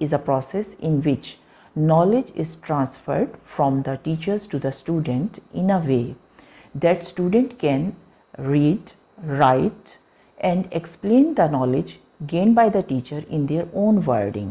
is a process in which knowledge is transferred from the teachers to the student in a way that student can read, write and explain the knowledge gained by the teacher in their own wording।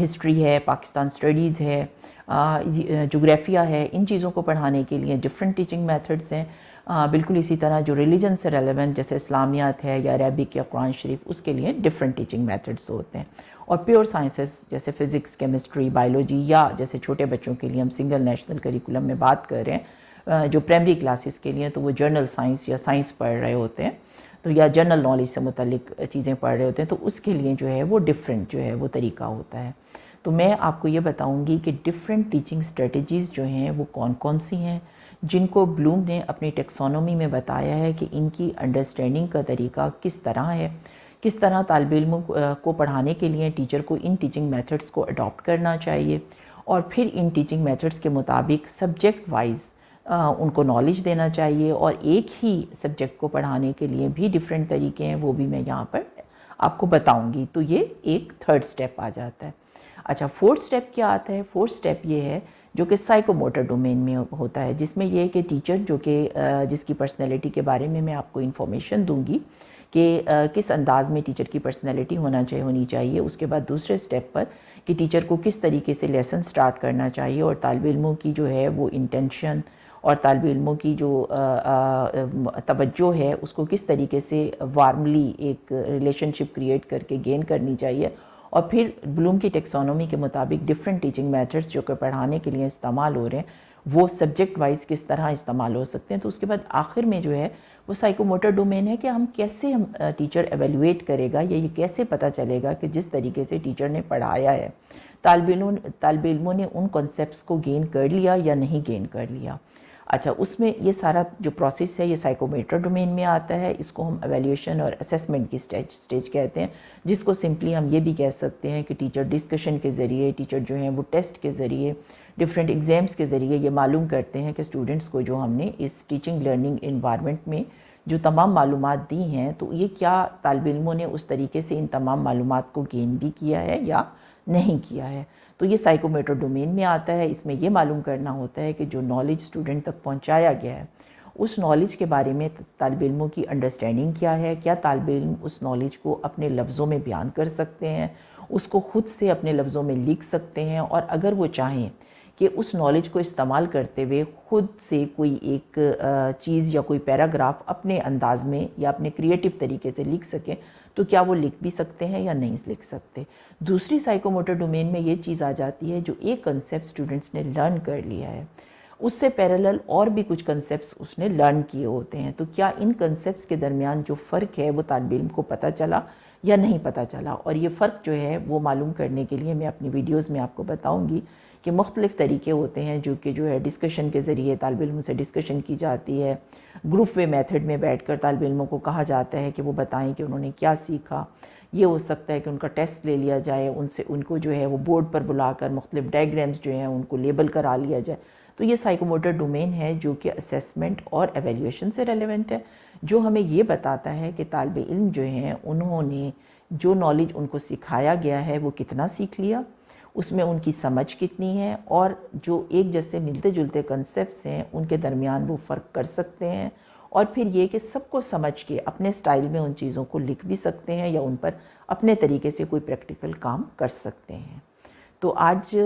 History ہے، Pakistan studies ہے، جغرافیہ ہے، ان چیزوں کو پڑھانے کے لیے different teaching methods ہیں. بالکل اسی طرح جو ریلیجن سے ریلیونٹ جیسے اسلامیات ہے یا عربک یا قرآن شریف، اس کے لیے ڈفرینٹ ٹیچنگ میتھڈس ہوتے ہیں. اور پیور سائنسز جیسے فزکس، کیمسٹری، بایولوجی، یا جیسے چھوٹے بچوں کے لیے ہم سنگل نیشنل کریکولم میں بات کر رہے ہیں جو پرائمری کلاسز کے لیے، تو وہ جرنل سائنس یا سائنس پڑھ رہے ہوتے ہیں تو یا جنرل نالج سے متعلق چیزیں پڑھ رہے ہوتے ہیں، تو اس کے لیے جو ہے وہ ڈفرینٹ جو ہے وہ طریقہ ہوتا ہے. تو میں آپ کو یہ بتاؤں گی کہ ڈفرینٹ ٹیچنگ اسٹریٹجیز جو ہیں وہ کون کون سی ہیں، جن کو بلوم نے اپنی ٹیکسونومی میں بتایا ہے کہ ان کی انڈرسٹینڈنگ کا طریقہ کس طرح ہے، کس طرح طالب علموں کو پڑھانے کے لیے ٹیچر کو ان ٹیچنگ میتھڈس کو اڈاپٹ کرنا چاہیے، اور پھر ان ٹیچنگ میتھڈس کے مطابق سبجیکٹ وائز ان کو نالج دینا چاہیے. اور ایک ہی سبجیکٹ کو پڑھانے کے لیے بھی ڈفرینٹ طریقے ہیں، وہ بھی میں یہاں پر آپ کو بتاؤں گی. تو یہ ایک تھرڈ سٹیپ آ جاتا ہے. اچھا، فورتھ سٹیپ کیا آتا ہے؟ فورتھ سٹیپ یہ ہے جو کہ سائیکو موٹر ڈومین میں ہوتا ہے، جس میں یہ ہے کہ ٹیچر جو کہ جس کی پرسنالٹی کے بارے میں آپ کو انفارمیشن دوں گی کہ کس انداز میں ٹیچر کی پرسنالٹی ہونی چاہیے. اس کے بعد دوسرے سٹیپ پر کہ ٹیچر کو کس طریقے سے لیسن سٹارٹ کرنا چاہیے، اور طالب علموں کی جو ہے وہ انٹینشن اور طالب علموں کی جو توجہ ہے اس کو کس طریقے سے وارملی ایک ریلیشن شپ کریٹ کر کے گین کرنی چاہیے. اور پھر بلوم کی ٹیکسونومی کے مطابق ڈفرینٹ ٹیچنگ میتھڈس جو کہ پڑھانے کے لیے استعمال ہو رہے ہیں وہ سبجیکٹ وائز کس طرح استعمال ہو سکتے ہیں. تو اس کے بعد آخر میں جو ہے وہ سائیکو موٹر ڈومین ہے کہ ہم کیسے ٹیچر ایویلویٹ کرے گا یا یہ کیسے پتہ چلے گا کہ جس طریقے سے ٹیچر نے پڑھایا ہے طالب علموں نے ان کنسیپٹس کو گین کر لیا یا نہیں گین کر لیا. اچھا، اس میں یہ سارا جو پروسیس ہے یہ سائیکو موٹر ڈومین میں آتا ہے. اس کو ہم ایویلیویشن اور اسیسمنٹ کی سٹیج کہتے ہیں، جس کو سمپلی ہم یہ بھی کہہ سکتے ہیں کہ ٹیچر ڈسکشن کے ذریعے، ٹیچر جو ہیں وہ ٹیسٹ کے ذریعے، ڈفرینٹ ایگزامس کے ذریعے یہ معلوم کرتے ہیں کہ اسٹوڈنٹس کو جو ہم نے اس ٹیچنگ لرننگ انوائرمنٹ میں جو تمام معلومات دی ہیں تو یہ کیا طالب علموں نے اس طریقے سے ان تمام معلومات کو گین بھی کیا ہے یا نہیں کیا ہے. تو یہ سائیکو موٹر ڈومین میں آتا ہے. اس میں یہ معلوم کرنا ہوتا ہے کہ جو نالج اسٹوڈنٹ تک پہنچایا گیا ہے اس نالج کے بارے میں طالب علموں کی انڈرسٹینڈنگ کیا ہے، کیا طالب علم اس نالج کو اپنے لفظوں میں بیان کر سکتے ہیں، اس کو خود سے اپنے لفظوں میں لکھ سکتے ہیں، اور اگر وہ چاہیں کہ اس نالج کو استعمال کرتے ہوئے خود سے کوئی ایک چیز یا کوئی پیراگراف اپنے انداز میں یا اپنے کریٹو طریقے سے لکھ سکیں تو کیا وہ لکھ بھی سکتے ہیں یا نہیں لکھ سکتے. دوسری سائیکو موٹر ڈومین میں یہ چیز آ جاتی ہے جو ایک کنسیپٹ اسٹوڈنٹس نے لرن کر لیا ہے، اس سے پیرالل اور بھی کچھ کنسیپٹس اس نے لرن کیے ہوتے ہیں، تو کیا ان کنسیپٹس کے درمیان جو فرق ہے وہ طالب علم کو پتہ چلا یا نہیں پتہ چلا. اور یہ فرق جو ہے وہ معلوم کرنے کے لیے میں اپنی ویڈیوز میں آپ کو بتاؤں گی کہ مختلف طریقے ہوتے ہیں جو ہے ڈسکشن کے ذریعے طالب علموں سے ڈسکشن کی جاتی ہے. گروپ وے میتھڈ میں بیٹھ کر طالب علموں کو کہا جاتا ہے کہ وہ بتائیں کہ انہوں نے کیا سیکھا. یہ ہو سکتا ہے کہ ان کا ٹیسٹ لے لیا جائے، ان کو جو ہے وہ بورڈ پر بلا کر مختلف ڈائیگرامز جو ہیں ان کو لیبل کرا لیا جائے. تو یہ سائیکو موٹر ڈومین ہے جو کہ اسیسمنٹ اور ایویلیویشن سے ریلیونٹ ہے، جو ہمیں یہ بتاتا ہے کہ طالب علم جو ہیں انہوں نے جو نالج ان کو سکھایا گیا ہے وہ کتنا سیکھ لیا، اس میں ان کی سمجھ کتنی ہے، اور جو ایک جیسے ملتے جلتے کنسیپٹس ہیں ان کے درمیان وہ فرق کر سکتے ہیں، اور پھر یہ کہ سب کو سمجھ کے اپنے سٹائل میں ان چیزوں کو لکھ بھی سکتے ہیں یا ان پر اپنے طریقے سے کوئی پریکٹیکل کام کر سکتے ہیں. تو آج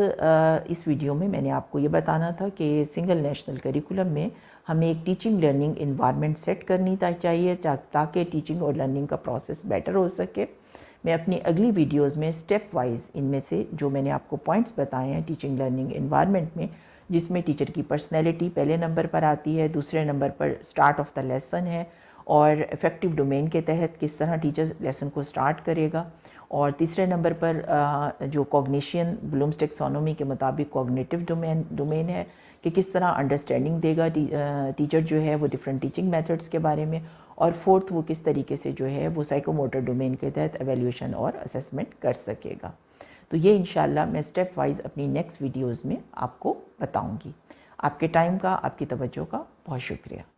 اس ویڈیو میں نے آپ کو یہ بتانا تھا کہ سنگل نیشنل کریکولم میں ہمیں ایک ٹیچنگ لرننگ انوائرمنٹ سیٹ کرنی چاہیے تاکہ ٹیچنگ اور لرننگ کا پروسیس بیٹر ہو سکے. میں اپنی اگلی ویڈیوز میں سٹیپ وائز ان میں سے جو میں نے آپ کو پوائنٹس بتائے ہیں ٹیچنگ لرننگ انوائرمنٹ میں، جس میں ٹیچر کی پرسنالٹی پہلے نمبر پر آتی ہے، دوسرے number per start of the lesson ہے، اور افیکٹو ڈومین کے تحت کس طرح ٹیچر لیسن کو سٹارٹ کرے گا، اور تیسرے نمبر پر جو کوگنیشن بلومز ٹیکسونومی کے مطابق کوگنیٹو ڈومین ہے کہ کس طرح انڈرسٹینڈنگ دے گا ٹیچر جو ہے وہ ڈفرینٹ ٹیچنگ میتھڈس کے بارے میں، اور فورتھ وہ کس طریقے سے جو ہے وہ سائیکو موٹر ڈومین کے تحت ایویلیویشن اور اسیسمنٹ کر سکے گا. تو یہ انشاءاللہ میں سٹیپ وائز اپنی نیکسٹ ویڈیوز میں آپ کو بتاؤں گی. آپ کے ٹائم کا، آپ کی توجہ کا بہت شکریہ.